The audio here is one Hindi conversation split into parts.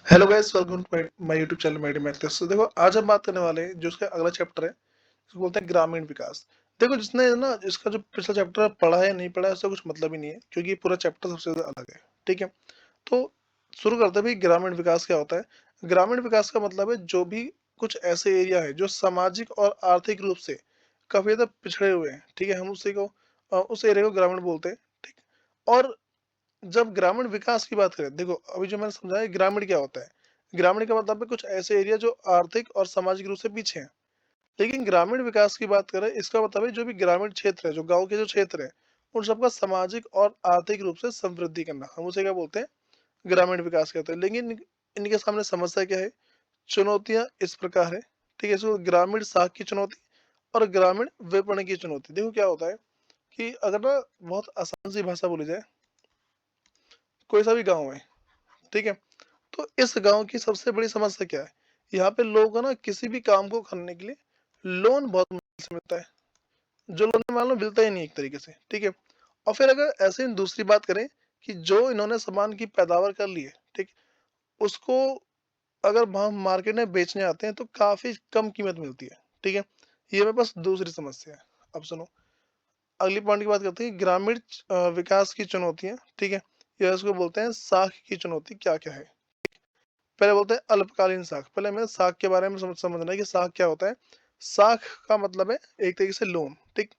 Hello guys, welcome to my YouTube channel Medi Maths. तो देखो, आज हम बात करने वाले हैं जो उसका अगला चैप्टर है, जिसको बोलते हैं ग्रामीण विकास। देखो, जिसने ना इसका जो पिछला चैप्टर पढ़ा है या नहीं पढ़ा है उससे कुछ मतलब ही नहीं है, क्योंकि ये पूरा चैप्टर सबसे ज्यादा अलग है। ठीक है, तो शुरू करते हैं भाई। ग्रामीण विकास क्या होता है? ग्रामीण विकास का मतलब है जो भी कुछ ऐसे एरिया है जो सामाजिक और आर्थिक रूप से काफी ज्यादा पिछड़े हुए हैं। ठीक है, हम उसी को उस एरिया को ग्रामीण बोलते हैं। ठीक, और जब ग्रामीण विकास की बात करें, देखो अभी जो मैंने समझाया ग्रामीण क्या होता है। ग्रामीण का मतलब है कुछ ऐसे एरिया जो आर्थिक और सामाजिक रूप से पीछे हैं। लेकिन ग्रामीण विकास की बात करें, इसका मतलब है जो भी ग्रामीण क्षेत्र है, जो गांव के जो क्षेत्र है, उन सबका सामाजिक और आर्थिक रूप से समृद्धि करना, हम उसे क्या बोलते हैं? ग्रामीण विकास कहते हैं। लेकिन इनके सामने समस्या क्या है, चुनौतियां इस प्रकार है। ठीक है, इसको ग्रामीण साख की चुनौती और ग्रामीण विपणन की चुनौती। देखो क्या होता है कि अगर ना बहुत आसान सी भाषा बोली जाए, कोई सा भी गाँव है, ठीक है, तो इस गांव की सबसे बड़ी समस्या क्या है? यहाँ पे लोगों को ना किसी भी काम को करने के लिए लोन बहुत मुश्किल से मिलता है। जो लोन मान लो मिलता ही नहीं एक तरीके से। ठीक है, और फिर अगर ऐसे ही दूसरी बात करें कि जो इन्होंने सामान की पैदावार कर ली है, ठीक, उसको अगर हम मार्केट में बेचने आते हैं तो काफी कम कीमत मिलती है। ठीक है, ये मेरे पास दूसरी समस्या है। अब सुनो, अगली पॉइंट की बात करते हैं, ग्रामीण विकास की चुनौतियां। ठीक है, ये इसको बोलते हैं साख की चुनौती क्या क्या है। पहले बोलते हैं अल्पकालीन साख। पहले हमें साख के बारे में समझना है कि साख क्या होता है। साख का मतलब है एक तरीके से लोन। ठीक,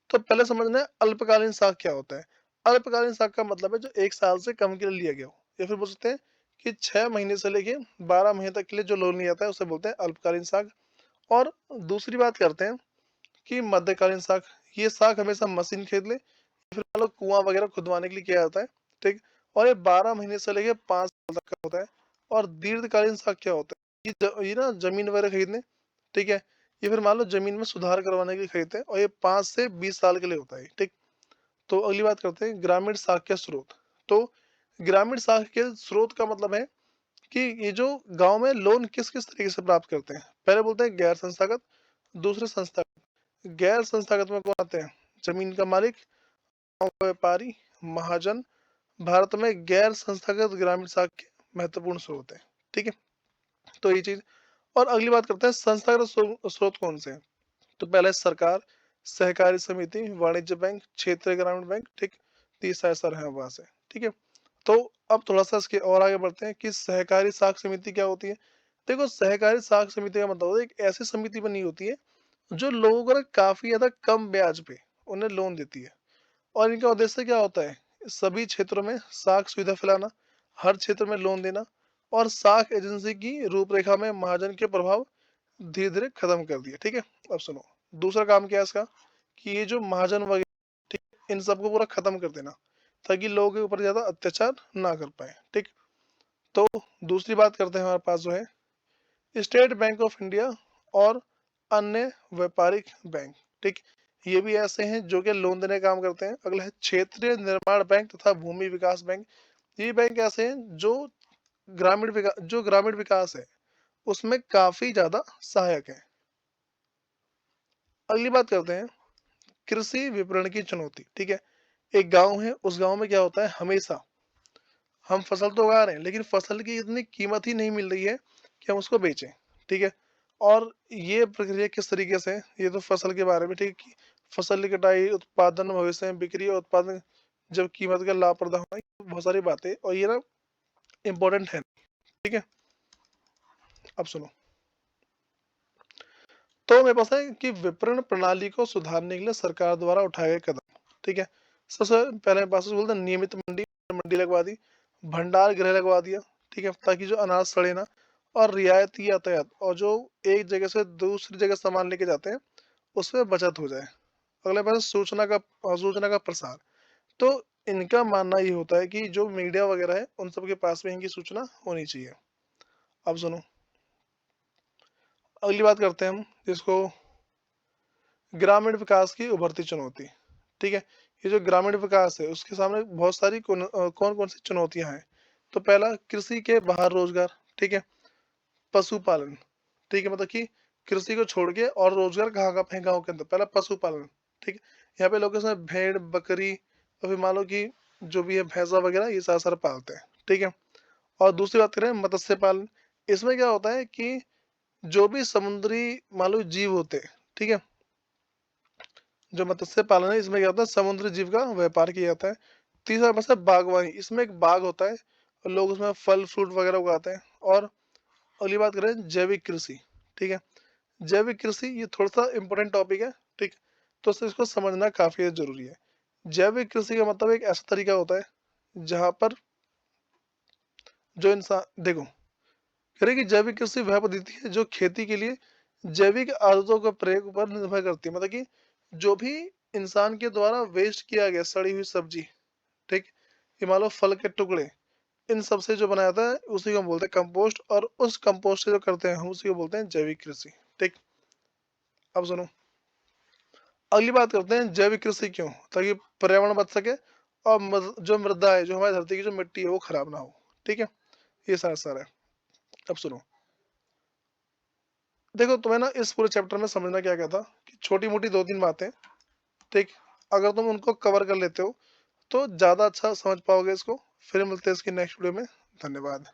तो पहले समझना है अल्पकालीन साख क्या होता है। अल्पकालीन साख का मतलब है जो 1 साल से कम के लिए लिया गया हो, या फिर बोल सकते हैं कि 6 महीने से लेके 12 महीने तक के लिए जो लोन लिया जाता है उसे बोलते हैं अल्पकालीन साख। और दूसरी बात करते हैं कि मध्यकालीन साख। ये साख हमेशा मशीन खरीद ले, फिर मान लो कुआं वगैरह खुदवाने के लिए किया जाता है। ठीक, और ये 12 महीने से लेके 5 साल तक का होता है। और दीर्घकालीन साख क्या होता है, ये ना जमीन वगैरह खरीदने, ठीक है, ये फिर मान लो जमीन में सुधार करवाने के लिए खरीदते हैं, और ये 5 से 20 साल के लिए होता है। ठीक, तो अगली बात करते हैं ग्रामीण साख के स्रोत। तो ग्रामीण साख के स्रोत का मतलब है कि ये जो गांव में लोन किस किस तरीके से प्राप्त करते हैं। पहले बोलते हैं गैर संस्थागत, दूसरे संस्थागत। गैर संस्थागत में कौन आते हैं? जमीन का मालिक, व्यापारी, महाजन। भारत में गैर संस्थागत ग्रामीण साख के महत्वपूर्ण स्रोत है। ठीक है, तो ये चीज। और अगली बात करते हैं संस्थागत स्रोत कौन से हैं। तो पहले सरकार, सहकारी समिति, वाणिज्य बैंक, क्षेत्रीय ग्रामीण बैंक। ठीक, तीसरा ऐसा है वहां से। ठीक है, तो अब थोड़ा सा इसके और आगे बढ़ते हैं कि सहकारी साख समिति क्या होती है। देखो, सहकारी साख समिति का मतलब होता है एक ऐसी समिति बनी होती है जो लोगों को ना काफी ज्यादा कम ब्याज पे उन्हें लोन देती है। और इनका उद्देश्य क्या होता है? सभी क्षेत्रों में साख सुविधा फैलाना, हर क्षेत्र में लोन देना, और साख एजेंसी की रूपरेखा में महाजन के प्रभाव धीरे धीरे खत्म कर दिया। ठीक है, अब सुनो, दूसरा काम क्या है इसका, कि ये जो महाजन वगैरह, ठीक, इन सबको पूरा खत्म कर देना, ताकि लोगों के ऊपर ज्यादा अत्याचार ना कर पाए। ठीक, तो दूसरी बात करते हैं, हमारे पास जो है स्टेट बैंक ऑफ इंडिया और अन्य व्यापारिक बैंक। ठीक, ये भी ऐसे हैं जो कि लोन देने का काम करते हैं। अगला है क्षेत्रीय निर्माण बैंक तथा भूमि विकास बैंक। ये बैंक ऐसे हैं जो ग्रामीण विकास है उसमें काफी ज्यादा सहायक है। अगली बात करते हैं कृषि विपणन की चुनौती। ठीक है, एक गांव है, उस गांव में क्या होता है, हमेशा हम फसल तो उगा रहे हैं लेकिन फसल की इतनी कीमत ही नहीं मिल रही है कि हम उसको बेचें। ठीक है, और ये प्रक्रिया किस तरीके से है? ये तो फसल के बारे में, ठीक है, कि फसल की कटाई, उत्पादन, भविष्य में बिक्री और उत्पादन, जब कीमत का लापरवाह होना, ये बहुत सारी बातें, और ये ना इम्पोर्टेंट है। ठीक है, अब सुनो, तो मेरे पास है कि विपणन प्रणाली को सुधारने के लिए सरकार द्वारा उठाए गए कदम। ठीक है, सबसे पहले मेरे पास बोलते हैं नियमित मंडी, मंडी लगवा दी, भंडार गृह लगवा दिया। ठीक है, ताकि जो अनाज सड़े ना, और रियायती यातायात, और जो एक जगह से दूसरी जगह सामान लेके जाते हैं उसमें बचत हो जाए। अगले पास सूचना का प्रसार। तो इनका मानना ये होता है कि जो मीडिया वगैरह है उन सबके पास में इनकी सूचना होनी चाहिए। अब सुनो, अगली बात करते हैं हम, जिसको ग्रामीण विकास की उभरती चुनौती। ठीक है, ये जो ग्रामीण विकास है उसके सामने बहुत सारी कौन कौन सी चुनौतियां हैं। तो पहला, कृषि के बाहर रोजगार। ठीक है, पशुपालन। ठीक है, मतलब कि कृषि को छोड़ के और रोजगार कहाँ का है गाँव के अंदर? पहला पशुपालन। ठीक है, यहाँ पे लोग इसमें भेड़, बकरी, और फिर मान लो कि जो भी है भैंसा वगैरह, ये सारा सारा पालते हैं। ठीक है, और दूसरी बात करें मत्स्य पालन, इसमें क्या होता है कि जो भी समुद्री मान लो जीव होते हैं, ठीक है? जो मत्स्य पालन है इसमें क्या होता है समुद्री जीव का व्यापार किया जाता है। तीसरा मतलब बागवानी, इसमें एक बाग होता है और लोग उसमें फल फ्रूट वगैरह उगाते हैं। और अगली बात करें जैविक कृषि, ठीक है? जैविक कृषि ये थोड़ा-सा इम्पोर्टेंट टॉपिक है, ठीक? तो इसको समझना काफ़ी ज़रूरी है। जैविक कृषि का मतलब एक ऐसा तरीका होता है जहाँ पर जो इंसान देखो, कह रहे कि जैविक कृषि वह पद्धति है जो खेती के लिए जैविक आदतों के प्रयोग पर निर्भर करती है। मतलब कि जो भी इंसान के द्वारा वेस्ट किया गया सड़ी हुई सब्जी, ठीक? ये मान लो फल के टुकड़े, इन सब से जो बनाया जाता है उसी को हम बोलते हैं कंपोस्ट, और उस कंपोस्ट से जो करते हैं हम उसी को बोलते हैं जैविक कृषि, ठीक? अब सुनो, अगली बात करते हैं जैविक कृषि क्यों? ताकि पर्यावरण बच सके और जो मृदा है, जो हमारी धरती की जो मिट्टी है वो खराब ना हो, ठीक है? ये सारा सार है। अब सुनो, देखो तुम्हें ना इस पूरे चैप्टर में समझना क्या-क्या था कि छोटी-मोटी 2-3 बातें, ठीक? अगर तुम उनको कवर कर लेते हो तो ज़्यादा अच्छा समझ पाओगे इसको। फिर मिलते हैं इसकी नेक्स्ट वीडियो में। धन्यवाद।